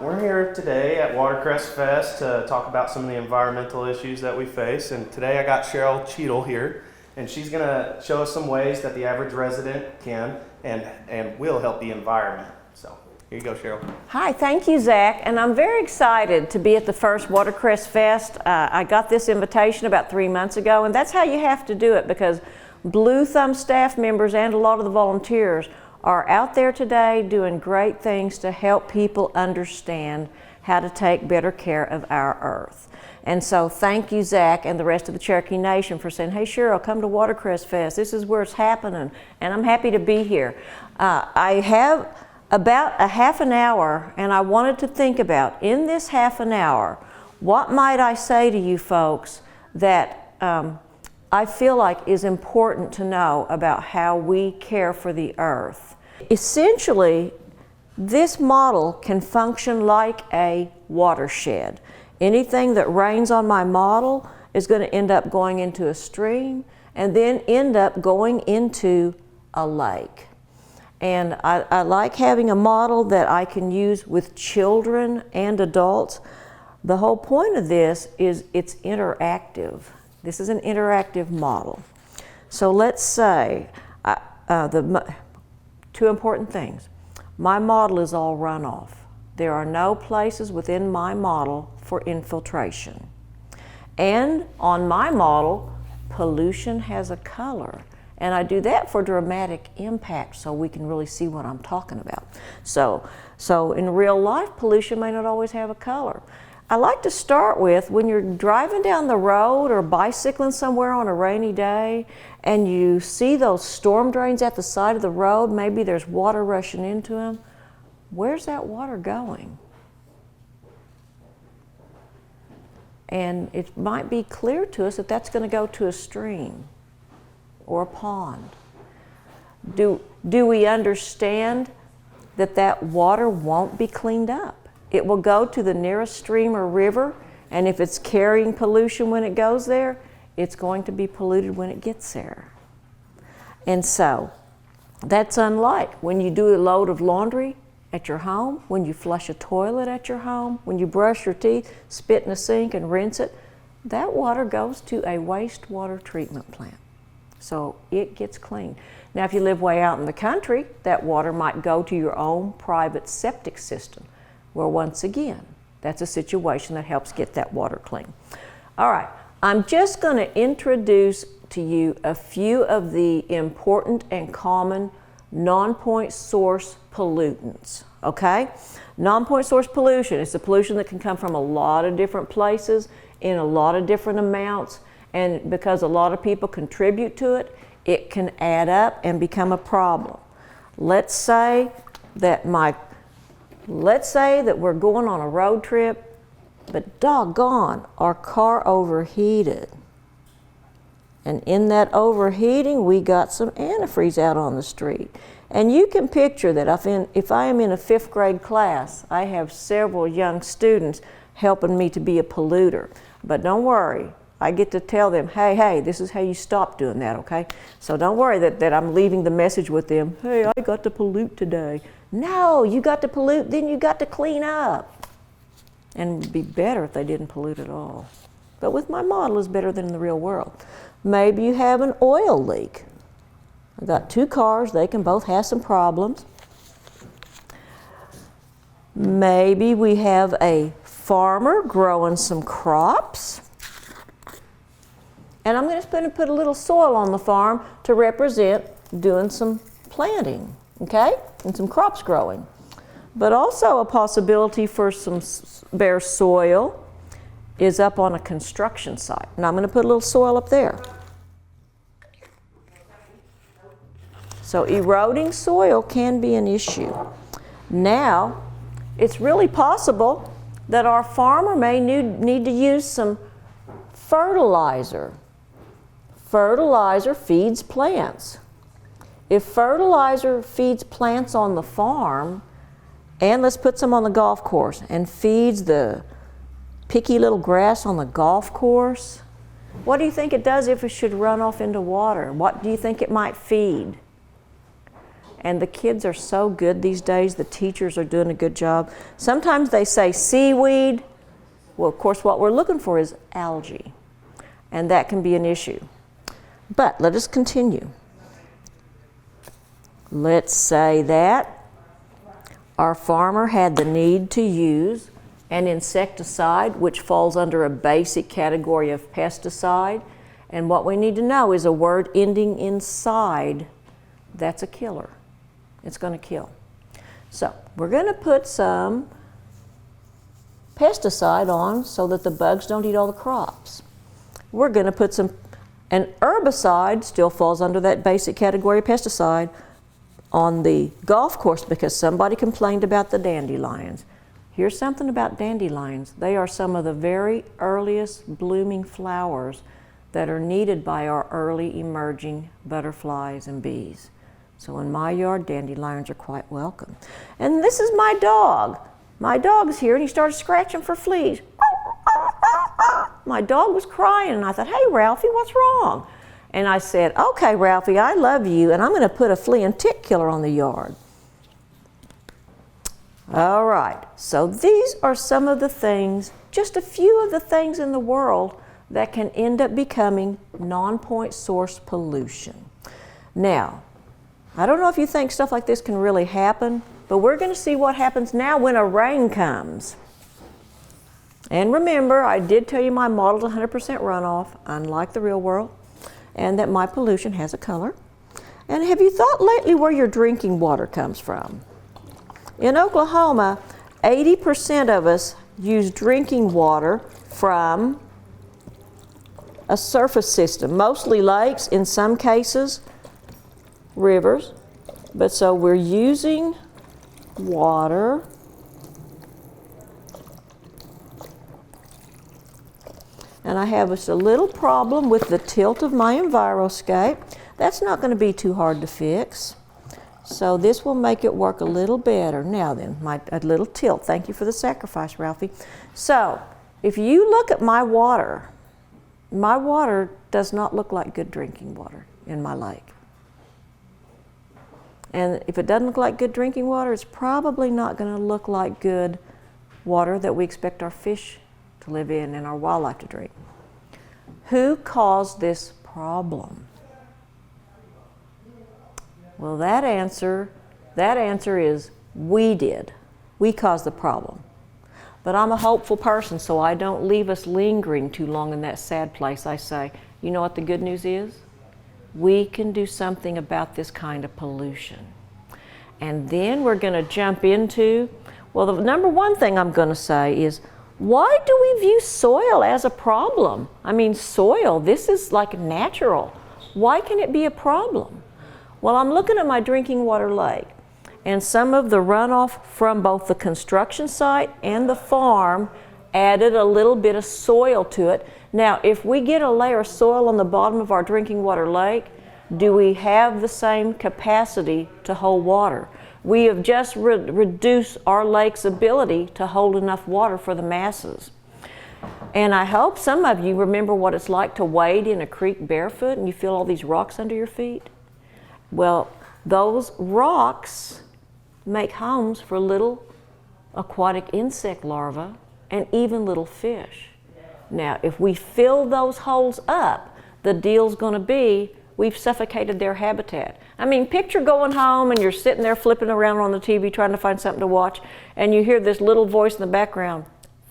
We're here today at Watercress Fest to talk about some of the environmental issues that we face. And today I got Cheryl Cheadle here, and she's going to show us some ways that the average resident can and will help the environment. So here you go, Cheryl. Hi, thank you, Zach. And I'm very excited to be at the first Watercress Fest. I got this invitation about 3 months ago, and that's how you have to do it, because Blue Thumb staff members and a lot of the volunteers are out there today doing great things to help people understand how to take better care of our earth. And so thank you, Zach, and the rest of the Cherokee Nation for saying, hey, Cheryl, come to Watercress Fest. This is where it's happening, and I'm happy to be here. I have about a half an hour, and I wanted to think about, in this half an hour, what might I say to you folks that I feel like is important to know about how we care for the earth. Essentially, this model can function like a watershed. Anything that rains on my model is going to end up going into a stream and then end up going into a lake. And I like having a model that I can use with children and adults. The whole point of this is it's interactive. This is an interactive model. So let's say two important things. My model is all runoff. There are no places within my model for infiltration. And on my model, pollution has a color. And I do that for dramatic impact so we can really see what I'm talking about. So in real life, pollution may not always have a color. I like to start with when you're driving down the road or bicycling somewhere on a rainy day and you see those storm drains at the side of the road, maybe there's water rushing into them. Where's that water going? And it might be clear to us that that's going to go to a stream or a pond. Do we understand that that water won't be cleaned up? It will go to the nearest stream or river, and if it's carrying pollution when it goes there, it's going to be polluted when it gets there. And so, that's unlike when you do a load of laundry at your home, when you flush a toilet at your home, when you brush your teeth, spit in a sink and rinse it. That water goes to a wastewater treatment plant. So it gets cleaned. Now, if you live way out in the country, that water might go to your own private septic system. Well, once again, that's a situation that helps get that water clean. All right, I'm just going to introduce to you a few of the important and common non-point source pollutants, okay? Non-point source pollution is the pollution that can come from a lot of different places in a lot of different amounts, and because a lot of people contribute to it, it can add up and become a problem. Let's say that we're going on a road trip, but doggone, our car overheated. And in that overheating, we got some antifreeze out on the street. And you can picture that if I am in a 5th grade class, I have several young students helping me to be a polluter. But don't worry, I get to tell them, hey, this is how you stop doing that, okay? So don't worry that I'm leaving the message with them, hey, I got to pollute today. No, you got to pollute, then you got to clean up. And it'd be better if they didn't pollute at all. But with my model, it's better than in the real world. Maybe you have an oil leak. I've got 2 cars, they can both have some problems. Maybe we have a farmer growing some crops. And I'm just going to put a little soil on the farm to represent doing some planting, okay? And some crops growing. But also a possibility for some bare soil is up on a construction site. And I'm going to put a little soil up there. So eroding soil can be an issue. Now, it's really possible that our farmer may need to use some fertilizer. Fertilizer feeds plants. If fertilizer feeds plants on the farm, and let's put some on the golf course, and feeds the picky little grass on the golf course, what do you think it does if it should run off into water? What do you think it might feed? And the kids are so good these days. The teachers are doing a good job. Sometimes they say seaweed. Well, of course, what we're looking for is algae, and that can be an issue. But let us continue. Let's say that our farmer had the need to use an insecticide, which falls under a basic category of pesticide. And what we need to know is a word ending in "side." That's a killer. It's going to kill. So we're going to put some pesticide on so that the bugs don't eat all the crops. We're going to put an herbicide, still falls under that basic category of pesticide, on the golf course because somebody complained about the dandelions. Here's something about dandelions. They are some of the very earliest blooming flowers that are needed by our early emerging butterflies and bees. So in my yard, dandelions are quite welcome. And this is my dog. My dog's here and he started scratching for fleas. My dog was crying and I thought, "Hey Ralphie, what's wrong?" And I said, "Okay, Ralphie, I love you, and I'm going to put a flea and tick killer on the yard." All right, so these are some of the things, just a few of the things in the world that can end up becoming non-point source pollution. Now, I don't know if you think stuff like this can really happen, but we're going to see what happens now when a rain comes. And remember, I did tell you my model's 100% runoff, unlike the real world, and that my pollution has a color. And have you thought lately where your drinking water comes from? In Oklahoma, 80% of us use drinking water from a surface system, mostly lakes, in some cases rivers. But so we're using water and I have just a little problem with the tilt of my Enviroscape. That's not going to be too hard to fix. So this will make it work a little better. Now then, a little tilt. Thank you for the sacrifice, Ralphie. So if you look at my water does not look like good drinking water in my lake. And if it doesn't look like good drinking water, it's probably not going to look like good water that we expect our fish to live in and our wildlife to drink. Who caused this problem? Well, that answer is we did. We caused the problem. But I'm a hopeful person, so I don't leave us lingering too long in that sad place. I say, you know what the good news is? We can do something about this kind of pollution. And then we're going to jump into, well, the number one thing I'm going to say is, why do we view soil as a problem? I mean, soil, this is like natural. Why can it be a problem? Well, I'm looking at my drinking water lake, and some of the runoff from both the construction site and the farm added a little bit of soil to it. Now, if we get a layer of soil on the bottom of our drinking water lake, do we have the same capacity to hold water? We have just reduced our lake's ability to hold enough water for the masses. And I hope some of you remember what it's like to wade in a creek barefoot and you feel all these rocks under your feet. Well, those rocks make homes for little aquatic insect larvae and even little fish. Now, if we fill those holes up, the deal's going to be we've suffocated their habitat. I mean, picture going home and you're sitting there flipping around on the TV trying to find something to watch, and you hear this little voice in the background,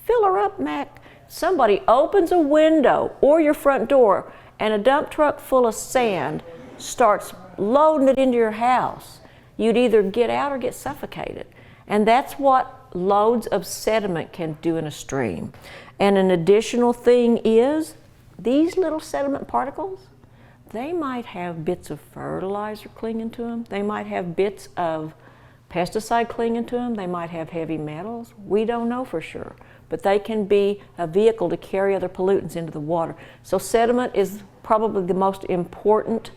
"Fill her up, Mac." Somebody opens a window or your front door, and a dump truck full of sand starts loading it into your house. You'd either get out or get suffocated. And that's what loads of sediment can do in a stream. And an additional thing is, these little sediment particles, they might have bits of fertilizer clinging to them. They might have bits of pesticide clinging to them. They might have heavy metals. We don't know for sure. But they can be a vehicle to carry other pollutants into the water. So sediment is probably the most important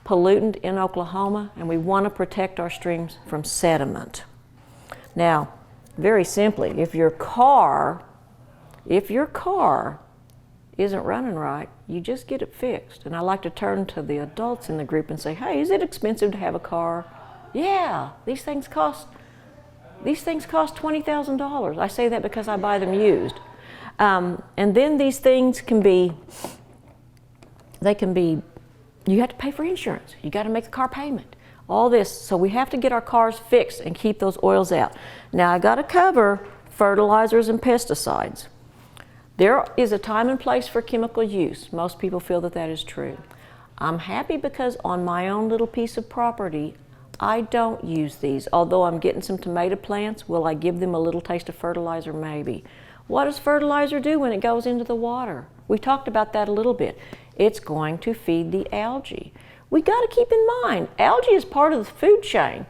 pollutant in Oklahoma, and we want to protect our streams from sediment. Now, very simply, if your car isn't running right, you just get it fixed. And I like to turn to the adults in the group and say, hey, is it expensive to have a car? Yeah, these things cost $20,000. I say that because I buy them used. And then these things you have to pay for insurance. You got to make the car payment. All this, so we have to get our cars fixed and keep those oils out. Now I got to cover fertilizers and pesticides. There is a time and place for chemical use. Most people feel that that is true. I'm happy because on my own little piece of property, I don't use these. Although I'm getting some tomato plants, will I give them a little taste of fertilizer? Maybe. What does fertilizer do when it goes into the water? We talked about that a little bit. It's going to feed the algae. We got to keep in mind, algae is part of the food chain.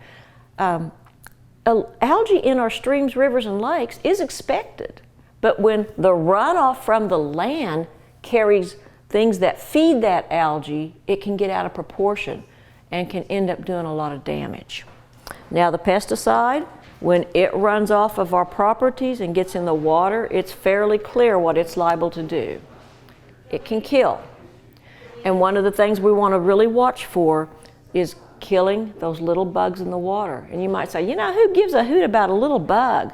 Algae in our streams, rivers, and lakes is expected. But when the runoff from the land carries things that feed that algae, it can get out of proportion and can end up doing a lot of damage. Now the pesticide, when it runs off of our properties and gets in the water, it's fairly clear what it's liable to do. It can kill. And one of the things we want to really watch for is killing those little bugs in the water. And you might say, you know, who gives a hoot about a little bug?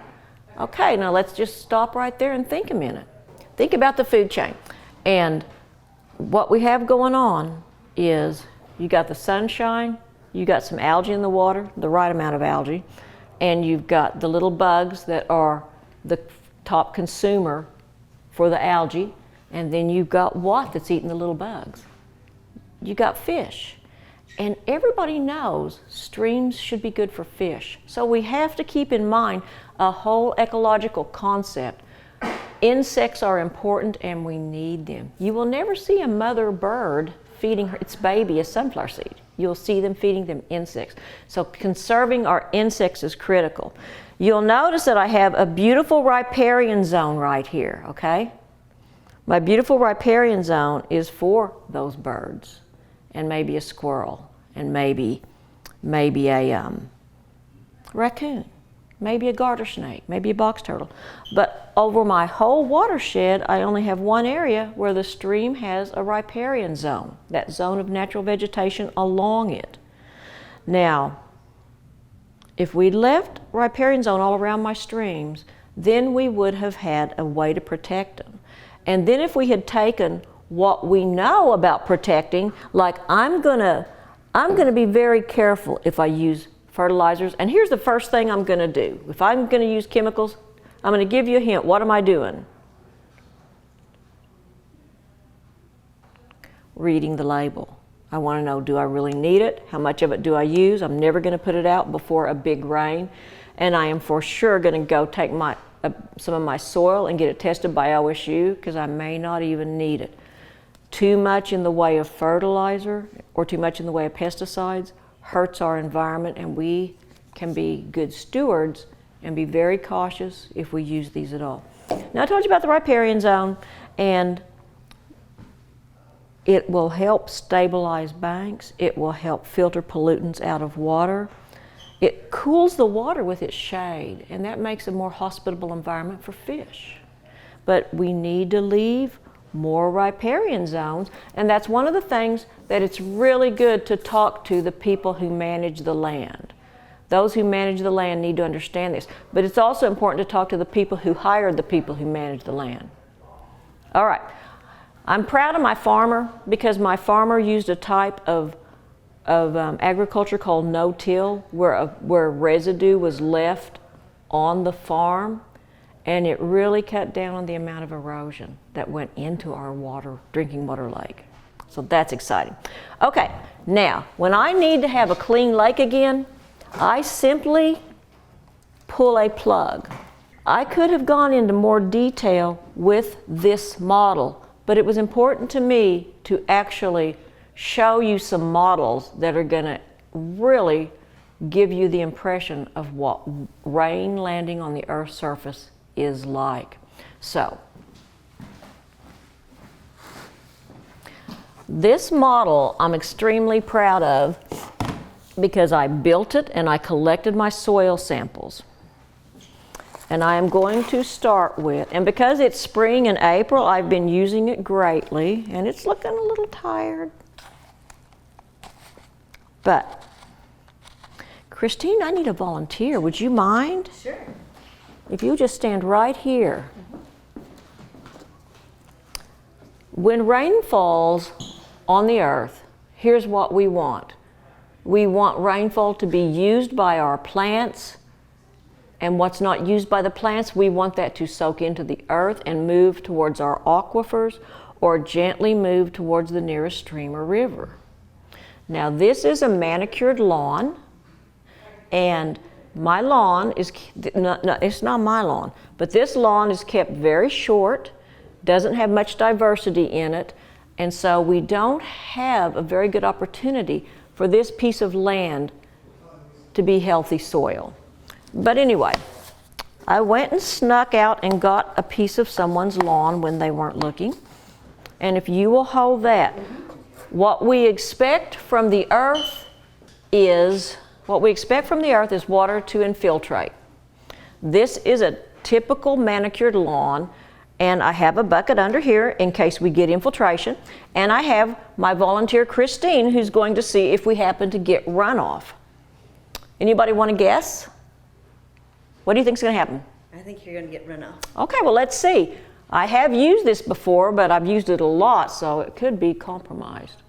Okay, now let's just stop right there and think a minute. Think about the food chain. And what we have going on is you got the sunshine, you got some algae in the water, the right amount of algae, and you've got the little bugs that are the top consumer for the algae, and then you've got what that's eating the little bugs? You got fish. And everybody knows streams should be good for fish. So we have to keep in mind a whole ecological concept. Insects are important and we need them. You will never see a mother bird feeding its baby a sunflower seed. You'll see them feeding them insects. So conserving our insects is critical. You'll notice that I have a beautiful riparian zone right here, okay? My beautiful riparian zone is for those birds, and maybe a squirrel, and maybe a raccoon, maybe a garter snake, maybe a box turtle. But over my whole watershed, I only have one area where the stream has a riparian zone, that zone of natural vegetation along it. Now, if we'd left riparian zone all around my streams, then we would have had a way to protect them. And then if we had taken what we know about protecting, like I'm gonna be very careful if I use fertilizers. And here's the first thing I'm gonna do. If I'm gonna use chemicals, I'm gonna give you a hint. What am I doing? Reading the label. I wanna know, do I really need it? How much of it do I use? I'm never gonna put it out before a big rain. And I am for sure gonna go take some of my soil and get it tested by OSU, because I may not even need it. Too much in the way of fertilizer or too much in the way of pesticides hurts our environment, and we can be good stewards and be very cautious if we use these at all. Now I told you about the riparian zone, and it will help stabilize banks. It will help filter pollutants out of water. It cools the water with its shade, and that makes a more hospitable environment for fish. But we need to leave more riparian zones, and that's one of the things that it's really good to talk to the people who manage the land. Those who manage the land need to understand this, but it's also important to talk to the people who hired the people who manage the land. All right, I'm proud of my farmer because my farmer used a type of agriculture called no-till, where residue was left on the farm, and it really cut down on the amount of erosion that went into our drinking water lake. So that's exciting. Okay, now, when I need to have a clean lake again, I simply pull a plug. I could have gone into more detail with this model, but it was important to me to actually show you some models that are gonna really give you the impression of what rain landing on the Earth's surface is like. So, this model I'm extremely proud of because I built it and I collected my soil samples. And I am going to start with, and because it's spring and April, I've been using it greatly, and it's looking a little tired. But, Christine, I need a volunteer. Would you mind? Sure. If you just stand right here. When rain falls on the earth, here's what we want. We want rainfall to be used by our plants, and what's not used by the plants, we want that to soak into the earth and move towards our aquifers or gently move towards the nearest stream or river. Now this is a manicured lawn, and my lawn is, no, it's not my lawn, but this lawn is kept very short, doesn't have much diversity in it, and so we don't have a very good opportunity for this piece of land to be healthy soil. But anyway, I went and snuck out and got a piece of someone's lawn when they weren't looking. And if you will hold that, what we expect from the earth is water to infiltrate. This is a typical manicured lawn, and I have a bucket under here in case we get infiltration, and I have my volunteer Christine who's going to see if we happen to get runoff. Anybody want to guess? What do you think is going to happen? I think you're going to get runoff. Okay, well, let's see. I have used this before, but I've used it a lot, so it could be compromised.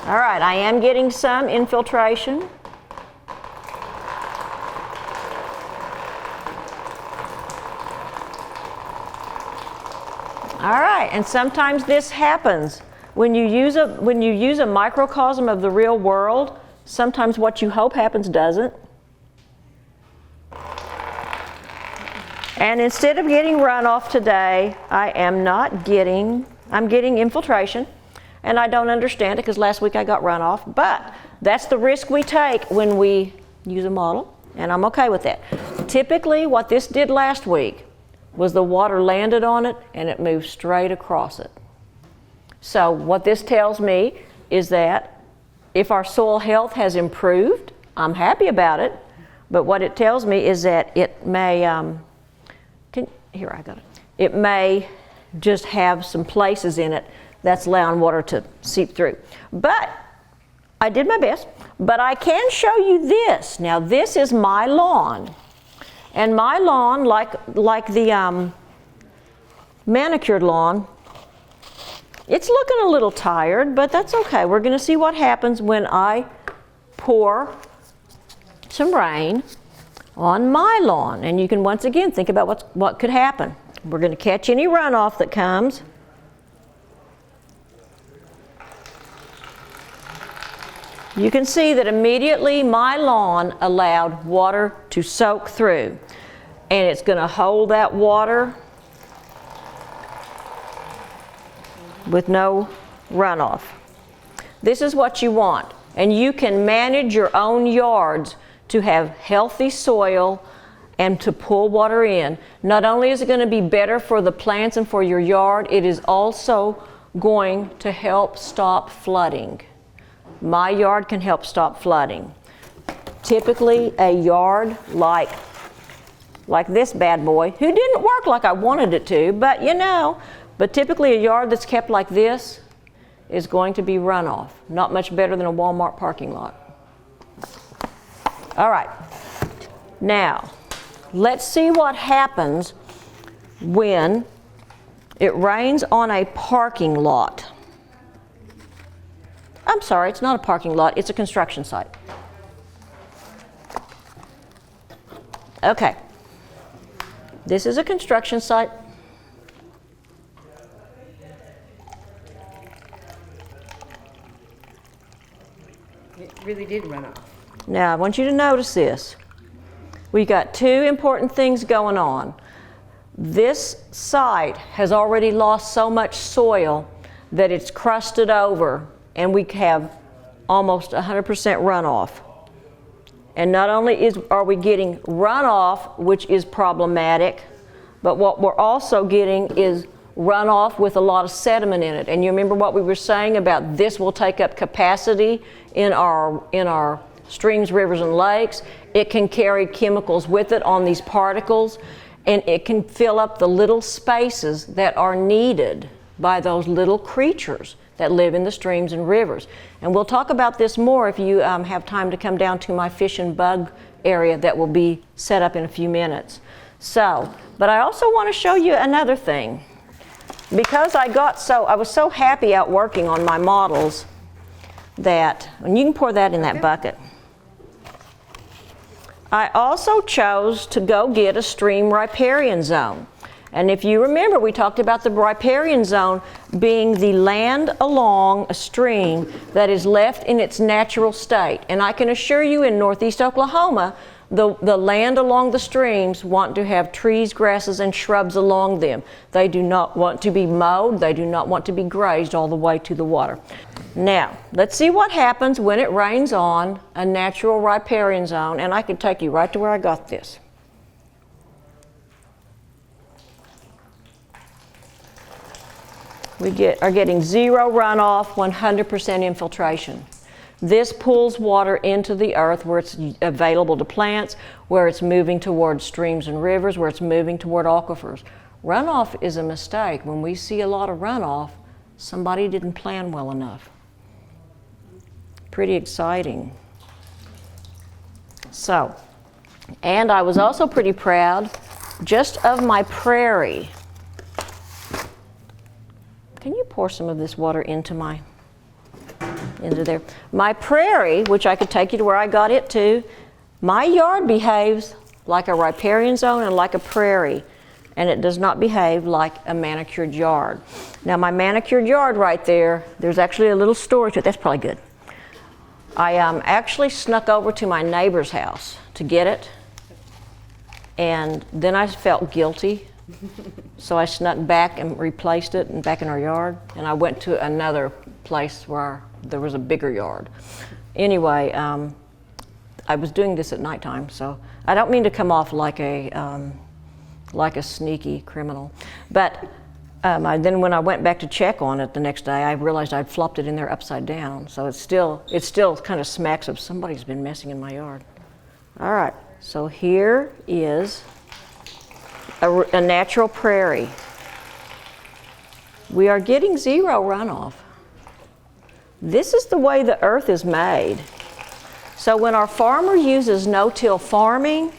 All right, I am getting some infiltration. All right, and sometimes this happens. When you use a microcosm of the real world, sometimes what you hope happens doesn't. And instead of getting runoff today, I'm getting infiltration, and I don't understand it because last week I got runoff, but that's the risk we take when we use a model, and I'm okay with that. Typically, what this did last week was the water landed on it and it moved straight across it. So what this tells me is that if our soil health has improved, I'm happy about it, but what it tells me is that it may, it may just have some places in it that's allowing water to seep through. But I did my best, but I can show you this. Now this is my lawn, and my lawn, like the manicured lawn, it's looking a little tired, but that's okay. We're going to see what happens when I pour some rain on my lawn. And you can once again think about what could happen. We're going to catch any runoff that comes. You can see that immediately my lawn allowed water to soak through. And it's going to hold that water with no runoff. This is what you want, and you can manage your own yards to have healthy soil and to pull water in. Not only is it going to be better for the plants and for your yard, it is also going to help stop flooding. My yard can help stop flooding. Typically a yard like this bad boy, who didn't work like I wanted it to, but typically a yard that's kept like this is going to be runoff. Not much better than a Walmart parking lot. All right, now let's see what happens when it rains on a parking lot. I'm sorry, it's not a parking lot, it's a construction site. Okay, this is a construction site. It really did run off. Now, I want you to notice this. We've got two important things going on. This site has already lost so much soil that it's crusted over, and we have almost 100% runoff. And not only are we getting runoff, which is problematic, but what we're also getting is runoff with a lot of sediment in it. And you remember what we were saying about this will take up capacity in our streams, rivers, and lakes. It can carry chemicals with it on these particles, and it can fill up the little spaces that are needed by those little creatures that live in the streams and rivers. And we'll talk about this more if you have time to come down to my fish and bug area that will be set up in a few minutes. So, but I also want to show you another thing. Because I was so happy out working on my models that, and you can pour that in that bucket. I also chose to go get a stream riparian zone. And if you remember, we talked about the riparian zone being the land along a stream that is left in its natural state. And I can assure you in northeast Oklahoma, the land along the streams want to have trees, grasses, and shrubs along them. They do not want to be mowed. They do not want to be grazed all the way to the water. Now, let's see what happens when it rains on a natural riparian zone. And I can take you right to where I got this. We are getting zero runoff, 100% infiltration. This pulls water into the earth where it's available to plants, where it's moving towards streams and rivers, where it's moving toward aquifers. Runoff is a mistake. When we see a lot of runoff, somebody didn't plan well enough. Pretty exciting. So, and I was also pretty proud just of my prairie. Can you pour some of this water into there? My prairie, which I could take you to where I got it to, my yard behaves like a riparian zone and like a prairie, and it does not behave like a manicured yard. Now my manicured yard right there, there's actually a little story to it. That's probably good. I actually snuck over to my neighbor's house to get it, and then I felt guilty. So I snuck back and replaced it and back in our yard, and I went to another place where there was a bigger yard. Anyway, I was doing this at nighttime, so I don't mean to come off like a sneaky criminal, but then when I went back to check on it the next day, I realized I'd flopped it in there upside down. So it still kind of smacks of somebody's been messing in my yard. All right, so here is a natural prairie. We are getting zero runoff. This is the way the earth is made. So when our farmer uses no-till farming,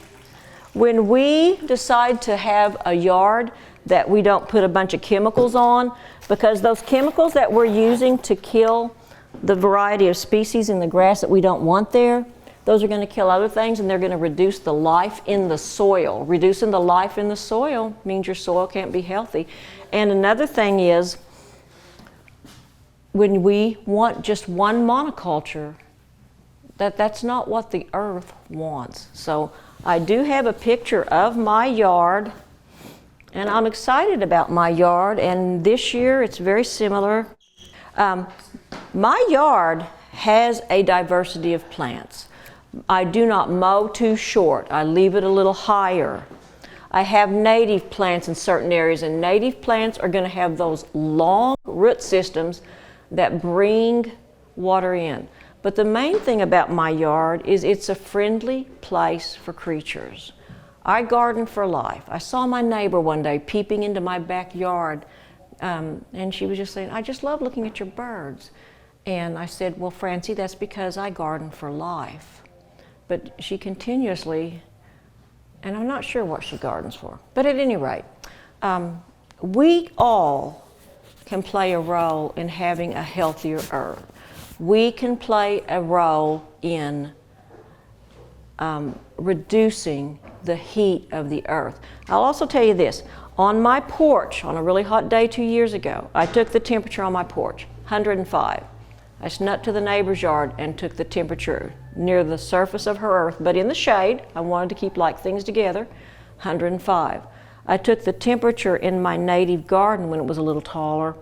when we decide to have a yard that we don't put a bunch of chemicals on, because those chemicals that we're using to kill the variety of species in the grass that we don't want there, those are going to kill other things, and they're going to reduce the life in the soil. Reducing the life in the soil means your soil can't be healthy. And another thing is, when we want just one monoculture, that's not what the earth wants. So I do have a picture of my yard, and I'm excited about my yard, and this year it's very similar. My yard has a diversity of plants. I do not mow too short. I leave it a little higher. I have native plants in certain areas, and native plants are going to have those long root systems that bring water in. But the main thing about my yard is it's a friendly place for creatures. I garden for life. I saw my neighbor one day peeping into my backyard, and she was just saying, "I just love looking at your birds." And I said, "Well, Francie, that's because I garden for life." But she continuously, and I'm not sure what she gardens for, but at any rate, we all can play a role in having a healthier earth. We can play a role in reducing the heat of the earth. I'll also tell you this. On my porch, on a really hot day 2 years ago, I took the temperature on my porch, 105. I snuck to the neighbor's yard and took the temperature near the surface of her earth, but in the shade. I wanted to keep like things together, 105. I took the temperature in my native garden when it was a little taller,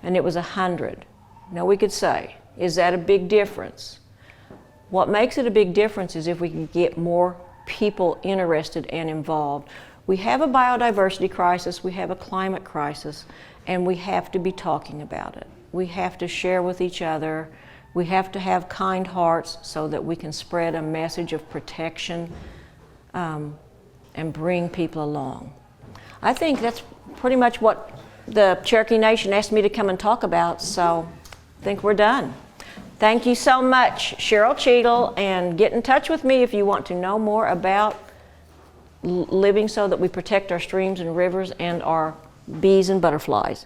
and it was 100. Now we could say, is that a big difference? What makes it a big difference is if we can get more people interested and involved. We have a biodiversity crisis, we have a climate crisis, and we have to be talking about it. We have to share with each other We have to have kind hearts so that we can spread a message of protection and bring people along. I think that's pretty much what the Cherokee Nation asked me to come and talk about, so I think we're done. Thank you so much, Cheryl Cheadle, and get in touch with me if you want to know more about living so that we protect our streams and rivers and our bees and butterflies.